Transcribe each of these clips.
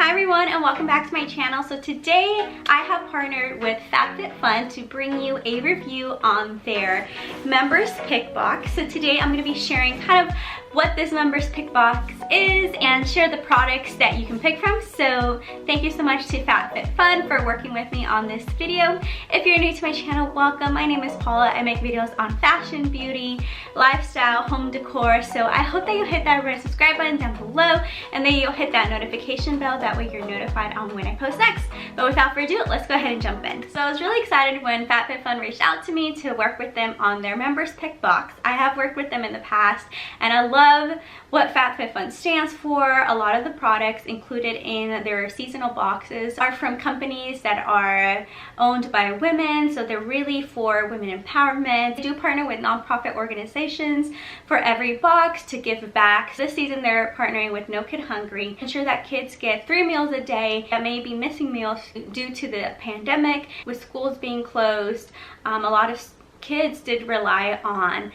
Hi everyone, and welcome back to my channel. So today I have partnered with FatFitFun to bring you a review on their members pick box. So today I'm going to be sharing kind of what this members pick box is and share the products that you can pick from. So thank you so much to FatFitFun for working with me on this video. If you're new to my channel, welcome. My name is Paula. I make videos on fashion, beauty, lifestyle, home decor. So I hope that you hit that red subscribe button down below and then you'll hit that notification bell. That way you're notified on when I post next. But without further ado, let's go ahead and jump in. So I was really excited when FatFitFun reached out to me to work with them on their members pick box. I have worked with them in the past and I love what FatFitFun stands for. A lot of the products included in their seasonal boxes are from companies that are owned by women, so they're really for women empowerment. They do partner with nonprofit organizations for every box to give back. This season they're partnering with No Kid Hungry, ensure that kids get 3 meals a day that may be missing meals due to the pandemic. With schools being closed, a lot of kids did rely on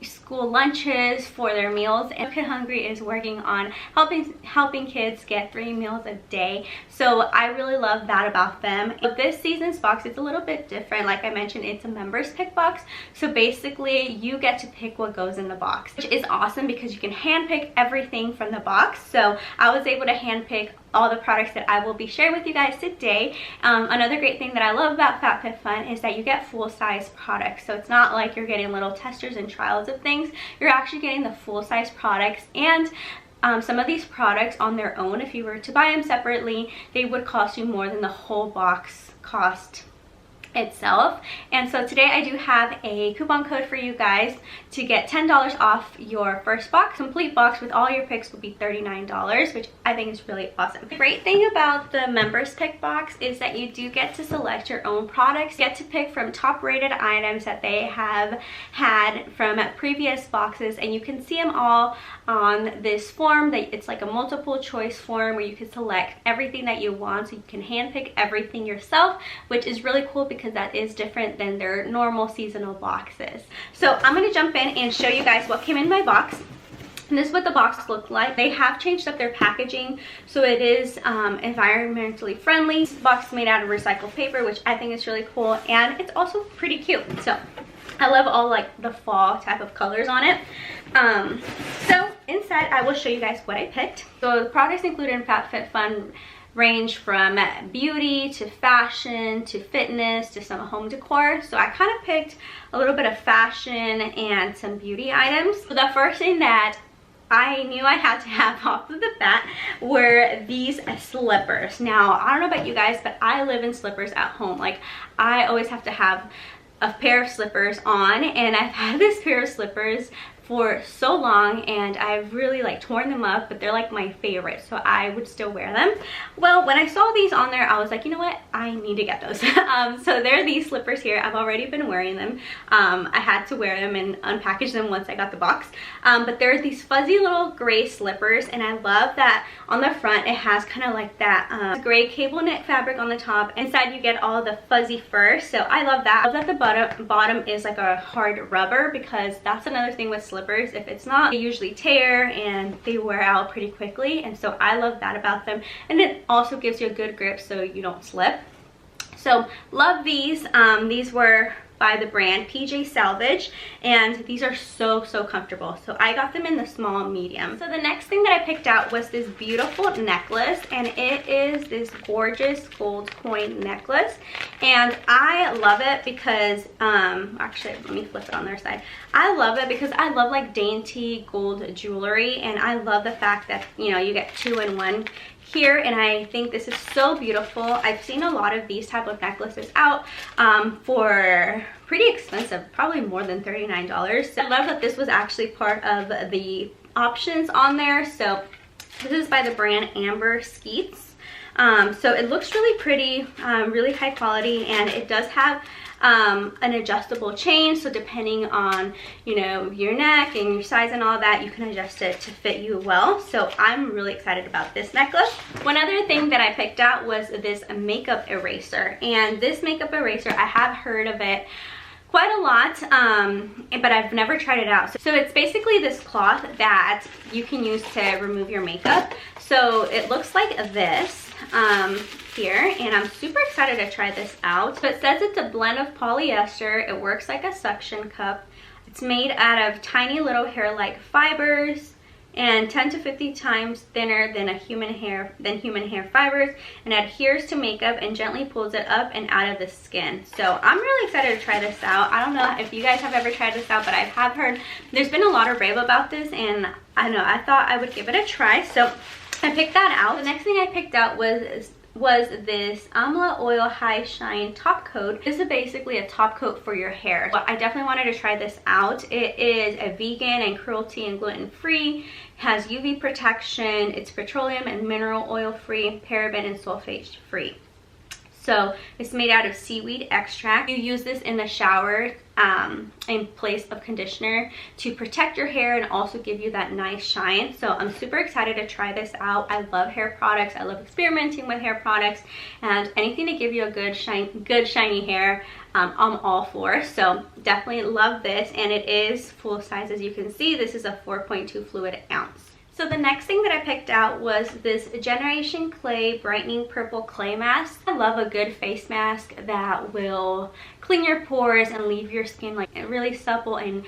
school lunches for their meals, and Kid Hungry is working on helping kids get 3 meals a day. So I really love that about them. This season's box is a little bit different. Like I mentioned, it's a members pick box, so basically you get to pick what goes in the box, which is awesome because you can hand pick everything from the box. So I was able to hand pick all the products that I will be sharing with you guys today. Another great thing that I love about FatFitFun is that you get full-size products. So it's not like you're getting little testers and trials of things. You're actually getting the full-size products, and some of these products on their own, if you were to buy them separately, they would cost you more than the whole box cost itself. And so today I do have a coupon code for you guys to get $10 off your first box. Complete box with all your picks will be $39, which I think is really awesome. The great thing about the members pick box is that you do get to select your own products. You get to pick from top rated items that they have had from previous boxes, and you can see them all on this form. It's like a multiple choice form where you can select everything that you want, so you can hand pick everything yourself, which is really cool because that is different than their normal seasonal boxes. So I'm going to jump in and show you guys what came in my box. And this is what the box looked like. They have changed up their packaging, so it is environmentally friendly. This box is made out of recycled paper, which I think is really cool, and it's also pretty cute. So I love all like the fall type of colors on it. So inside I will show you guys what I picked. So the products included in FatFitFun range from beauty to fashion to fitness to some home decor. So I kind of picked a little bit of fashion and some beauty items. So the first thing that I knew I had to have off of the bat were these slippers. Now, I don't know about you guys, but I live in slippers at home. Like, I always have to have a pair of slippers on, and I've had this pair of slippers for so long and I've really like torn them up, but they're like my favorite, so I would still wear them. Well, when I saw these on there, I was like, you know what, I need to get those. So there are these slippers here. I've already been wearing them. I had to wear them and unpackage them once I got the box, but there are these fuzzy little gray slippers, and I love that on the front it has kind of like that gray cable knit fabric on the top. Inside you get all the fuzzy fur, so I love that. I love that the bottom is like a hard rubber, because that's another thing with slippers. If it's not, they usually tear and they wear out pretty quickly, and so I love that about them. And it also gives you a good grip so you don't slip. So love these. These were by the brand PJ Salvage, and these are so comfortable. So I got them in the small medium. So the next thing that I picked out was this beautiful necklace, and it is this gorgeous gold coin necklace, and I love it because actually let me flip it on their side. I love it because I love like dainty gold jewelry, and I love the fact that, you know, you get 2 in 1 here, and I think this is so beautiful. I've seen a lot of these type of necklaces out for pretty expensive, probably more than $39. So I love that this was actually part of the options on there. So this is by the brand Amber Skeets. So it looks really pretty, really high quality, and it does have an adjustable chain, so depending on, you know, your neck and your size and all that, you can adjust it to fit you well. So I'm really excited about this necklace. One other thing that I picked out was this makeup eraser, and this makeup eraser, I have heard of it quite a lot, but I've never tried it out. So it's basically this cloth that you can use to remove your makeup. So it looks like this here, and I'm super excited to try this out. So it says it's a blend of polyester. It works like a suction cup. It's made out of tiny little hair-like fibers and 10 to 50 times thinner than human hair fibers, and adheres to makeup and gently pulls it up and out of the skin. So I'm really excited to try this out. I don't know if you guys have ever tried this out, but I have heard there's been a lot of rave about this, and I thought I would give it a try, so I picked that out. The next thing I picked out was this Amla Oil High Shine top coat. This is basically a top coat for your hair. Well, I definitely wanted to try this out. It is a vegan and cruelty and gluten free, has UV protection, it's petroleum and mineral oil free, paraben and sulfate free. So it's made out of seaweed extract. You use this in the shower in place of conditioner to protect your hair and also give you that nice shine. So I'm super excited to try this out. I love hair products. I love experimenting with hair products, and anything to give you a good shiny hair, I'm all for. So definitely love this, and it is full size. As you can see, this is a 4.2 fluid ounce. So the next thing that I picked out was this Generation Clay Brightening Purple Clay Mask. I love a good face mask that will clean your pores and leave your skin like really supple and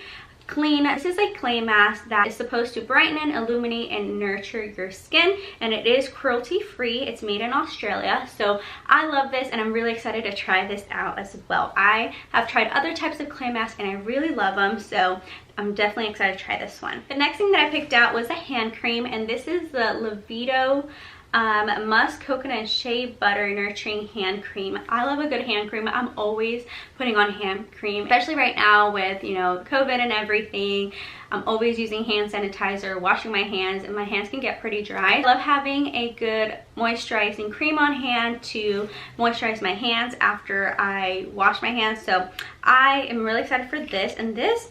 clean. This is a clay mask that is supposed to brighten, illuminate, and nurture your skin, and it is cruelty free. It's made in Australia, so I love this, and I'm really excited to try this out as well. I have tried other types of clay masks and I really love them, so I'm definitely excited to try this one. The next thing that I picked out was a hand cream, and this is the Levito Musk Coconut and Shea Butter Nurturing Hand Cream. I love a good hand cream. I'm always putting on hand cream, especially right now with, you know, COVID and everything. I'm always using hand sanitizer, washing my hands, and my hands can get pretty dry. I love having a good moisturizing cream on hand to moisturize my hands after I wash my hands. So I am really excited for this, and this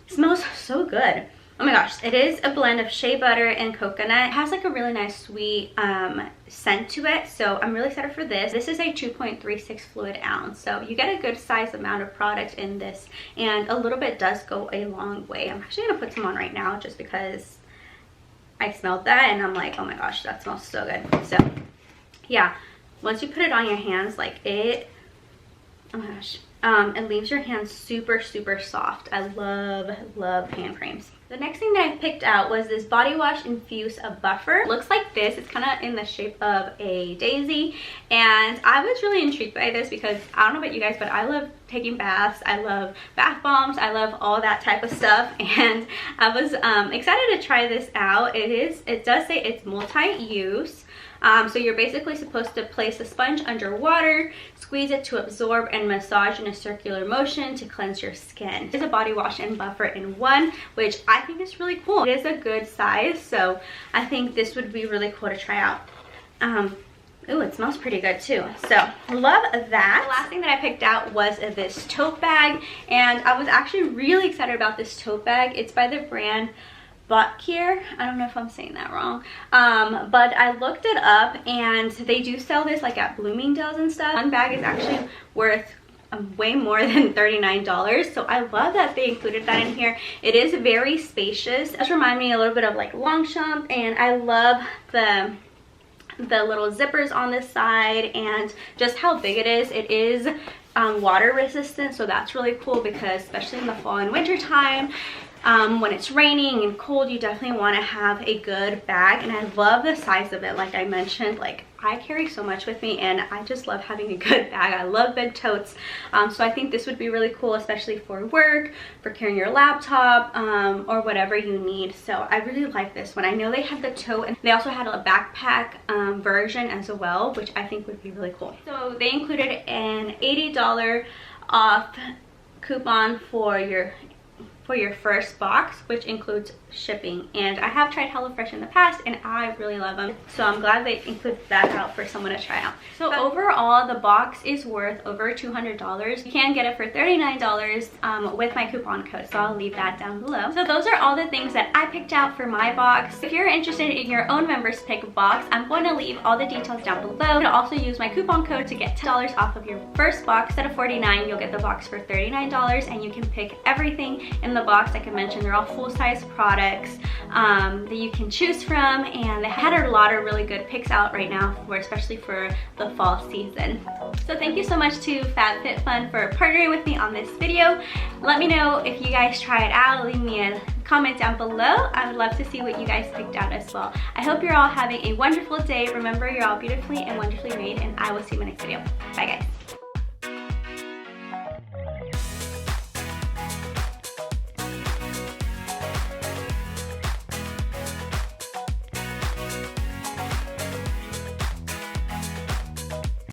smells so good. Oh my gosh, it is a blend of shea butter and coconut. It has like a really nice sweet scent to it, so I'm really excited for this. This is a 2.36 fluid ounce, so you get a good size amount of product in this, and a little bit does go a long way. I'm actually gonna put some on right now just because I smelled that and I'm like, oh my gosh, that smells so good. So yeah, once you put it on your hands, like oh my gosh, it leaves your hands super soft. I love hand creams. The next thing that I picked out was this Body Wash Infuse a Buffer. It looks like this. It's kind of in the shape of a daisy, and I was really intrigued by this because I don't know about you guys, but I love taking baths. I love bath bombs. I love all that type of stuff, and I was excited to try this out. It does say it's multi-use. So you're basically supposed to place a sponge under water, squeeze it to absorb, and massage in a circular motion to cleanse your skin. It's a body wash and buffer in one, which I think is really cool. It is a good size, so I think this would be really cool to try out. Ooh, it smells pretty good too. So love that. The last thing that I picked out was this tote bag, and I was actually really excited about this tote bag. It's by the brand Fabfitfun. I don't know if I'm saying that wrong, but I looked it up, and they do sell this like at Bloomingdale's and stuff. One bag is actually worth way more than $39, so I love that they included that in here. It is very spacious. It does remind me a little bit of like Longchamp, and I love the little zippers on this side and just how big it is. It is water resistant, so that's really cool because especially in the fall and winter time, when it's raining and cold, you definitely want to have a good bag. And I love the size of it. Like I mentioned, like I carry so much with me, and I just love having a good bag. I love big totes, so I think this would be really cool, especially for work, for carrying your laptop, or whatever you need. So I really like this one. I know they had the tote, and they also had a backpack version as well, which I think would be really cool. So they included an $80 off coupon for your first box, which includes shipping. And I have tried HelloFresh in the past, and I really love them, so I'm glad they included that out for someone to try out. So overall, the box is worth over $200. You can get it for $39 with my coupon code, so I'll leave that down below. So those are all the things that I picked out for my box. If you're interested in your own members pick box, I'm going to leave all the details down below. You can also use my coupon code to get $10 off of your first box. Instead of $49, you'll get the box for $39, and you can pick everything in in the box. Like I mentioned, they're all full-size products that you can choose from, and they had a lot of really good picks out right now, especially for the fall season. So thank you so much to FabFitFun for partnering with me on this video. Let me know if you guys try it out. Leave me a comment down below. I would love to see what you guys picked out as well. I hope you're all having a wonderful day. Remember, you're all beautifully and wonderfully made, and I will see you in my next video. Bye guys.